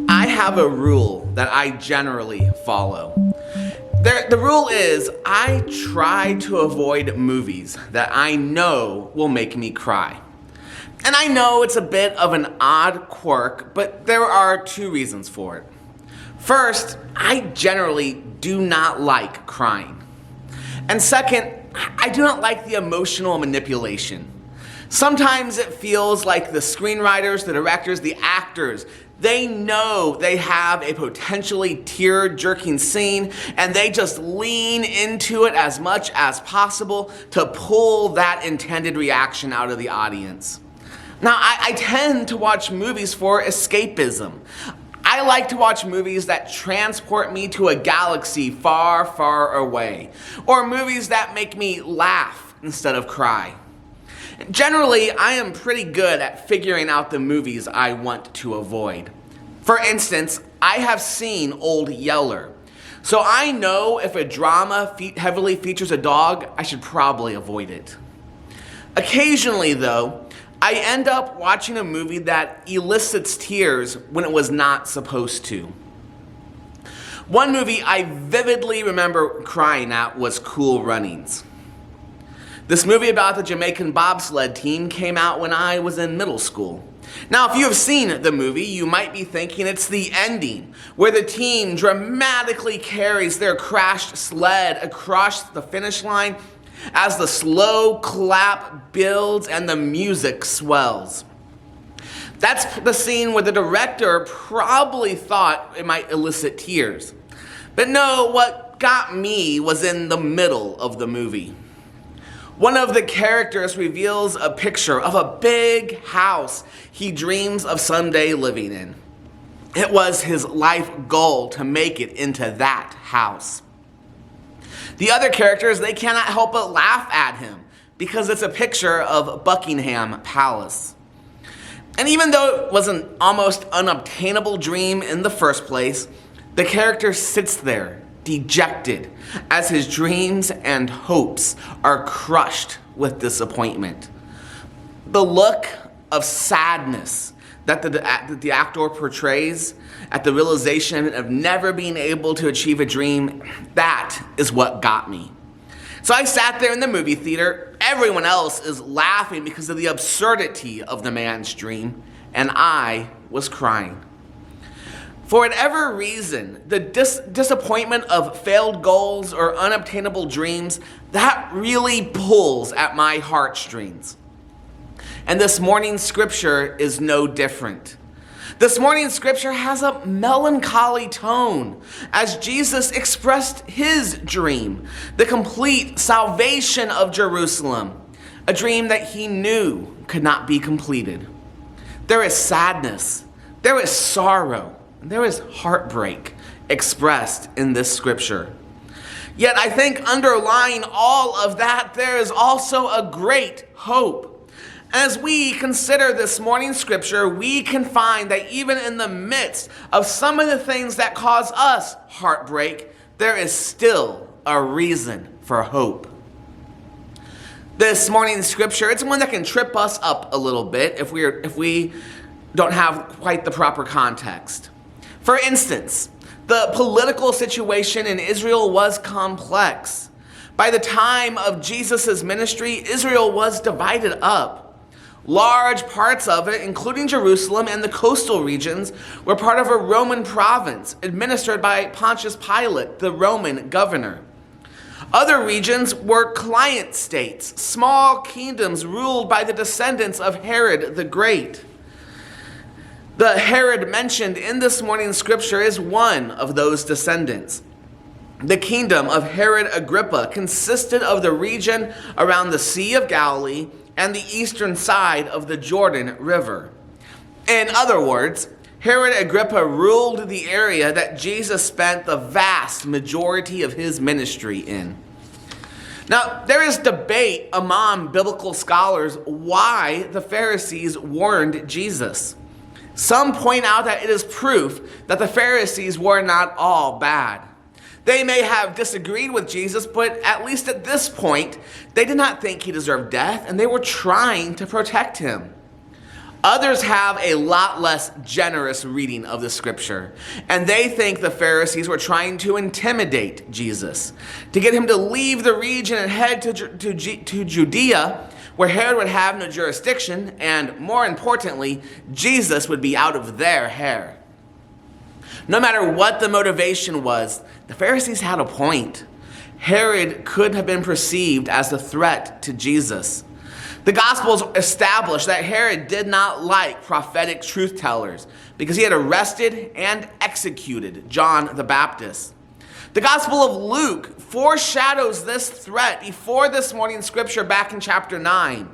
I have a rule that I generally follow. The rule is I try to avoid movies that I know will make me cry. And I know it's a bit of an odd quirk, but there are two reasons for it. First, I generally do not like crying. And second, I do not like the emotional manipulation. Sometimes it feels like the screenwriters, the directors, the actors, they know they have a potentially tear-jerking scene and they just lean into it as much as possible to pull that intended reaction out of the audience. Now, I tend to watch movies for escapism. I like to watch movies that transport me to a galaxy far, far away, or movies that make me laugh instead of cry. Generally, I am pretty good at figuring out the movies I want to avoid. For instance, I have seen Old Yeller, so I know if a drama heavily features a dog, I should probably avoid it. Occasionally, though, I end up watching a movie that elicits tears when it was not supposed to. One movie I vividly remember crying at was Cool Runnings. This movie about the Jamaican bobsled team came out when I was in middle school. Now, if you have seen the movie, you might be thinking it's the ending, where the team dramatically carries their crashed sled across the finish line as the slow clap builds and the music swells. That's the scene where the director probably thought it might elicit tears. But no, what got me was in the middle of the movie. One of the characters reveals a picture of a big house he dreams of someday living in. It was his life goal to make it into that house. The other characters, they cannot help but laugh at him because it's a picture of Buckingham Palace. And even though it was an almost unobtainable dream in the first place, the character sits there dejected as his dreams and hopes are crushed with disappointment. The look of sadness that the actor portrays at the realization of never being able to achieve a dream, that is what got me. So I sat there in the movie theater, everyone else is laughing because of the absurdity of the man's dream, and I was crying. For whatever reason, the disappointment of failed goals or unobtainable dreams, that really pulls at my heartstrings. And this morning's scripture is no different. This morning's scripture has a melancholy tone as Jesus expressed his dream, the complete salvation of Jerusalem, a dream that he knew could not be completed. There is sadness, there is sorrow, there is heartbreak expressed in this scripture. Yet I think underlying all of that, there is also a great hope. As we consider this morning's scripture, we can find that even in the midst of some of the things that cause us heartbreak, there is still a reason for hope. This morning's scripture, it's one that can trip us up a little bit if we don't have quite the proper context. For instance, the political situation in Israel was complex. By the time of Jesus' ministry, Israel was divided up. Large parts of it, including Jerusalem and the coastal regions, were part of a Roman province administered by Pontius Pilate, the Roman governor. Other regions were client states, small kingdoms ruled by the descendants of Herod the Great. The Herod mentioned in this morning's scripture is one of those descendants. The kingdom of Herod Agrippa consisted of the region around the Sea of Galilee and the eastern side of the Jordan River. In other words, Herod Agrippa ruled the area that Jesus spent the vast majority of his ministry in. Now, there is debate among biblical scholars why the Pharisees warned Jesus. Some point out that it is proof that the Pharisees were not all bad. They may have disagreed with Jesus, but at least at this point, they did not think he deserved death, and they were trying to protect him. Others have a lot less generous reading of the scripture, and they think the Pharisees were trying to intimidate Jesus, to get him to leave the region and head to Judea, where Herod would have no jurisdiction, and more importantly, Jesus would be out of their hair. No matter what the motivation was, the Pharisees had a point. Herod could have been perceived as a threat to Jesus. The Gospels establish that Herod did not like prophetic truth tellers because he had arrested and executed John the Baptist. The Gospel of Luke foreshadows this threat before this morning's scripture back in chapter 9.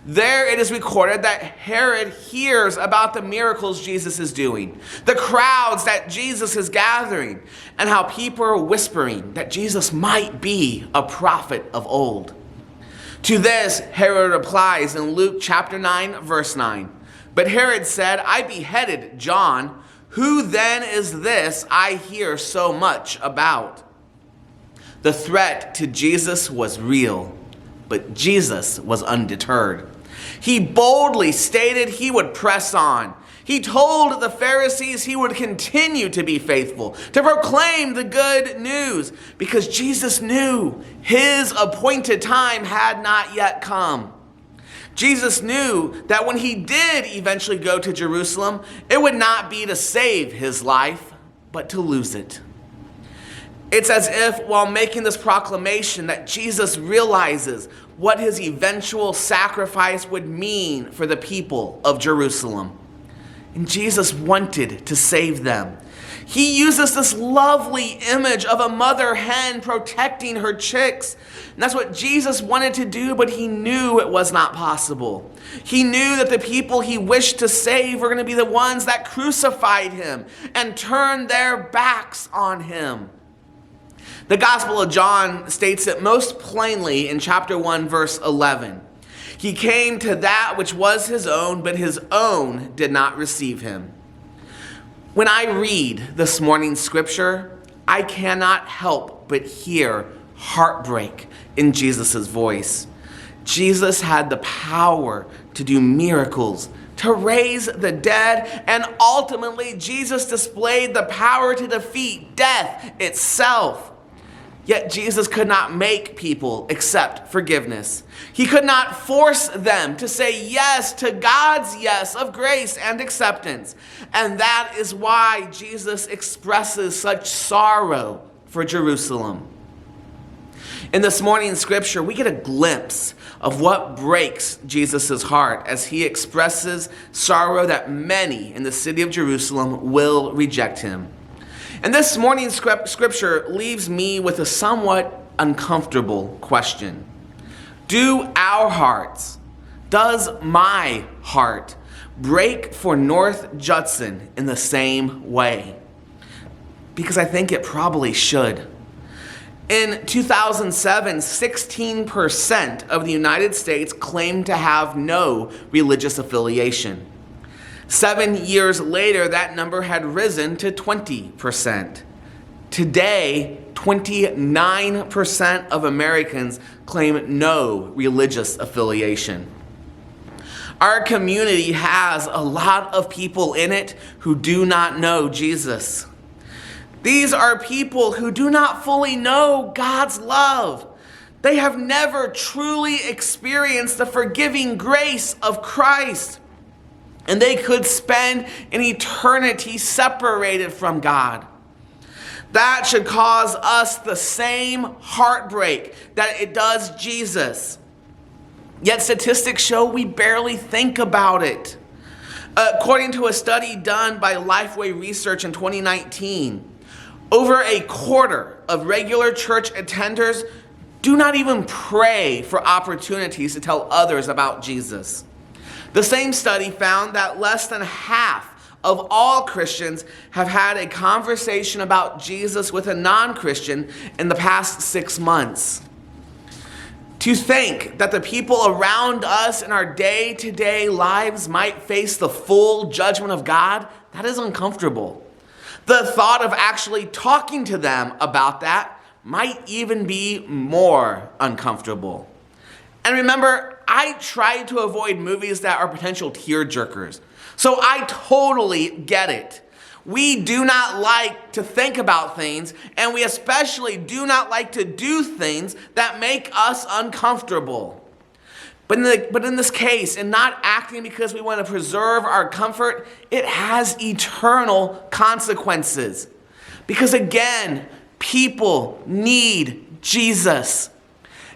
There it is recorded that Herod hears about the miracles Jesus is doing, the crowds that Jesus is gathering, and how people are whispering that Jesus might be a prophet of old. To this, Herod replies in Luke chapter 9, verse 9. But Herod said, I beheaded John. Who then is this I hear so much about? The threat to Jesus was real, but Jesus was undeterred. He boldly stated he would press on. He told the Pharisees he would continue to be faithful, to proclaim the good news, because Jesus knew his appointed time had not yet come. Jesus knew that when he did eventually go to Jerusalem, it would not be to save his life, but to lose it. It's as if while making this proclamation that Jesus realizes what his eventual sacrifice would mean for the people of Jerusalem. And Jesus wanted to save them. He uses this lovely image of a mother hen protecting her chicks. And that's what Jesus wanted to do, but he knew it was not possible. He knew that the people he wished to save were going to be the ones that crucified him and turned their backs on him. The Gospel of John states it most plainly in chapter 1, verse 11. He came to that which was his own, but his own did not receive him. When I read this morning's scripture, I cannot help but hear heartbreak in Jesus' voice. Jesus had the power to do miracles, to raise the dead, and ultimately Jesus displayed the power to defeat death itself. Yet Jesus could not make people accept forgiveness. He could not force them to say yes to God's yes of grace and acceptance. And that is why Jesus expresses such sorrow for Jerusalem. In this morning's scripture, we get a glimpse of what breaks Jesus' heart as he expresses sorrow that many in the city of Jerusalem will reject him. And this morning's scripture leaves me with a somewhat uncomfortable question. Do our hearts, does my heart break for North Judson in the same way? Because I think it probably should. In 2007, 16% of the United States claimed to have no religious affiliation. 7 years later, that number had risen to 20%. Today, 29% of Americans claim no religious affiliation. Our community has a lot of people in it who do not know Jesus. These are people who do not fully know God's love. They have never truly experienced the forgiving grace of Christ. And they could spend an eternity separated from God. That should cause us the same heartbreak that it does Jesus. Yet statistics show we barely think about it. According to a study done by Lifeway Research in 2019, over a quarter of regular church attenders do not even pray for opportunities to tell others about Jesus. The same study found that less than half of all Christians have had a conversation about Jesus with a non-Christian in the past 6 months. To think that the people around us in our day-to-day lives might face the full judgment of God, that is uncomfortable. The thought of actually talking to them about that might even be more uncomfortable. And remember, I try to avoid movies that are potential tear-jerkers. So I totally get it. We do not like to think about things, and we especially do not like to do things that make us uncomfortable. But in this case, in not acting because we want to preserve our comfort, it has eternal consequences. Because again, people need Jesus.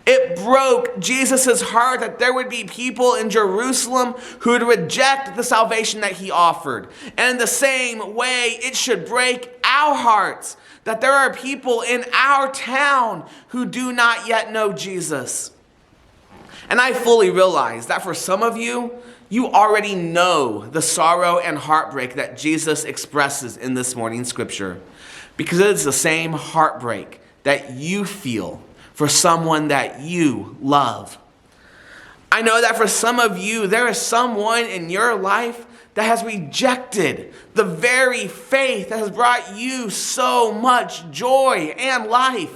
It broke Jesus' heart that there would be people in Jerusalem who would reject the salvation that he offered. And in the same way, it should break our hearts that there are people in our town who do not yet know Jesus. And I fully realize that for some of you, you already know the sorrow and heartbreak that Jesus expresses in this morning's scripture, because it is the same heartbreak that you feel for someone that you love. I know that for some of you, there is someone in your life that has rejected the very faith that has brought you so much joy and life.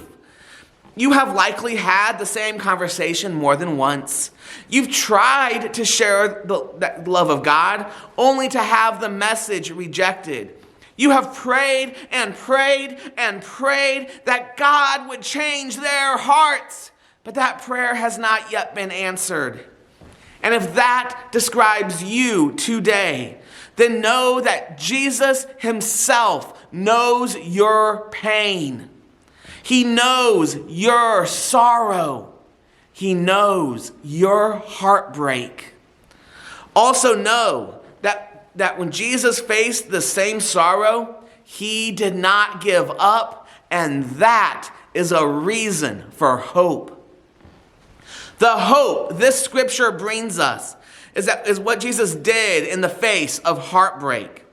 You have likely had the same conversation more than once. You've tried to share the love of God only to have the message rejected. You have prayed and prayed and prayed that God would change their hearts, but that prayer has not yet been answered. And if that describes you today, then know that Jesus himself knows your pain. He knows your sorrow. He knows your heartbreak. Also know that when Jesus faced the same sorrow, he did not give up, and that is a reason for hope. The hope this scripture brings us is what Jesus did in the face of heartbreak.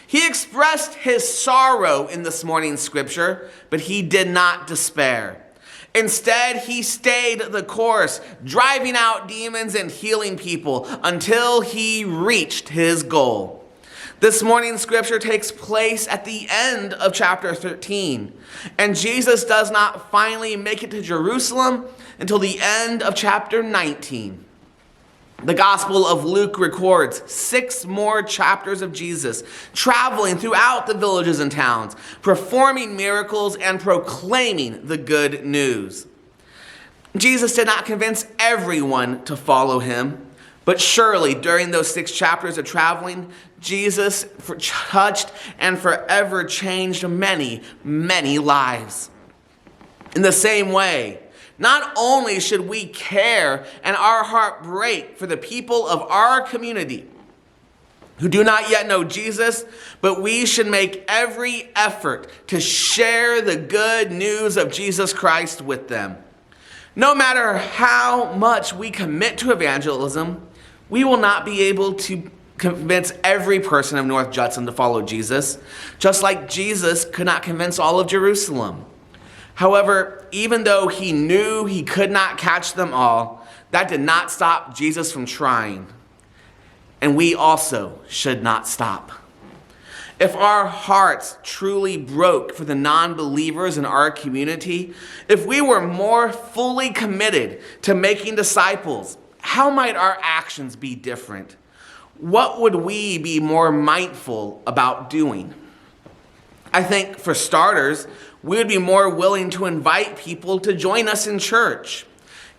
He expressed his sorrow in this morning's scripture, but he did not despair. Instead, he stayed the course, driving out demons and healing people until he reached his goal. This morning's scripture takes place at the end of chapter 13, and Jesus does not finally make it to Jerusalem until the end of chapter 19. The Gospel of Luke records 6 more chapters of Jesus traveling throughout the villages and towns, performing miracles and proclaiming the good news. Jesus did not convince everyone to follow him, but surely during those 6 chapters of traveling, Jesus touched and forever changed many, many lives. In the same way, not only should we care and our heart break for the people of our community who do not yet know Jesus, but we should make every effort to share the good news of Jesus Christ with them. No matter how much we commit to evangelism, we will not be able to convince every person of North Judson to follow Jesus, just like Jesus could not convince all of Jerusalem. However, even though he knew he could not catch them all, that did not stop Jesus from trying. And we also should not stop. If our hearts truly broke for the non-believers in our community, if we were more fully committed to making disciples, how might our actions be different? What would we be more mindful about doing? I think for starters, we would be more willing to invite people to join us in church.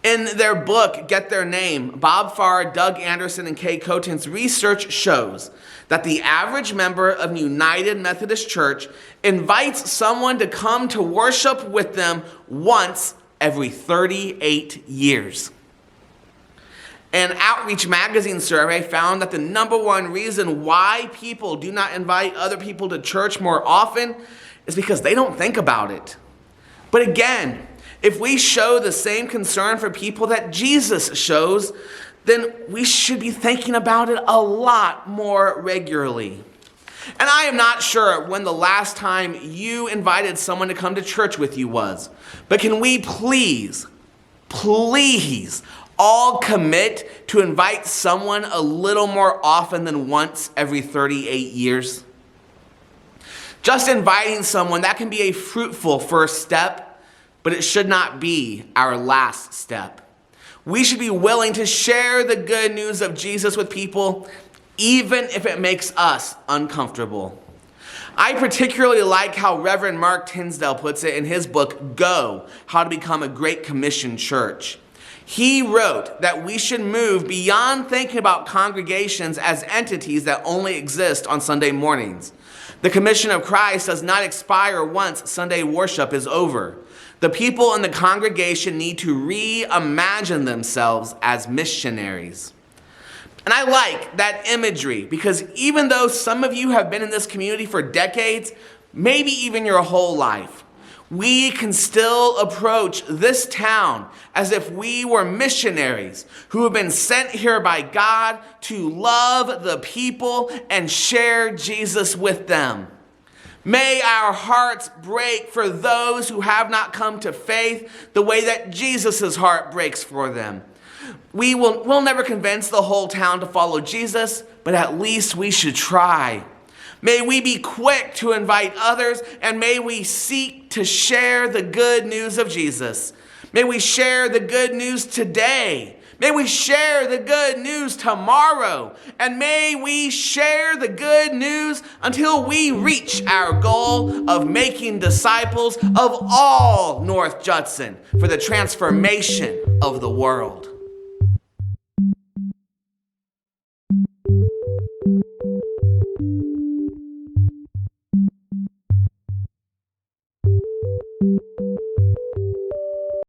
In their book, Get Their Name, Bob Farr, Doug Anderson, and Kay Coten's research shows that the average member of United Methodist Church invites someone to come to worship with them once every 38 years. An Outreach magazine survey found that the number one reason why people do not invite other people to church more often is because they don't think about it. But again, if we show the same concern for people that Jesus shows, then we should be thinking about it a lot more regularly. And I am not sure when the last time you invited someone to come to church with you was, but can we please all commit to invite someone a little more often than once every 38 years? Just inviting someone, that can be a fruitful first step, but it should not be our last step. We should be willing to share the good news of Jesus with people, even if it makes us uncomfortable. I particularly like how Reverend Mark Tinsdale puts it in his book, Go, How to Become a Great Commission Church. He wrote that we should move beyond thinking about congregations as entities that only exist on Sunday mornings. The commission of Christ does not expire once Sunday worship is over. The people in the congregation need to reimagine themselves as missionaries. And I like that imagery because even though some of you have been in this community for decades, maybe even your whole life, we can still approach this town as if we were missionaries who have been sent here by God to love the people and share Jesus with them. May our hearts break for those who have not come to faith the way that Jesus' heart breaks for them. We'll never convince the whole town to follow Jesus, but at least we should try. May we be quick to invite others, and may we seek to share the good news of Jesus. May we share the good news today. May we share the good news tomorrow. And may we share the good news until we reach our goal of making disciples of all North Judson for the transformation of the world.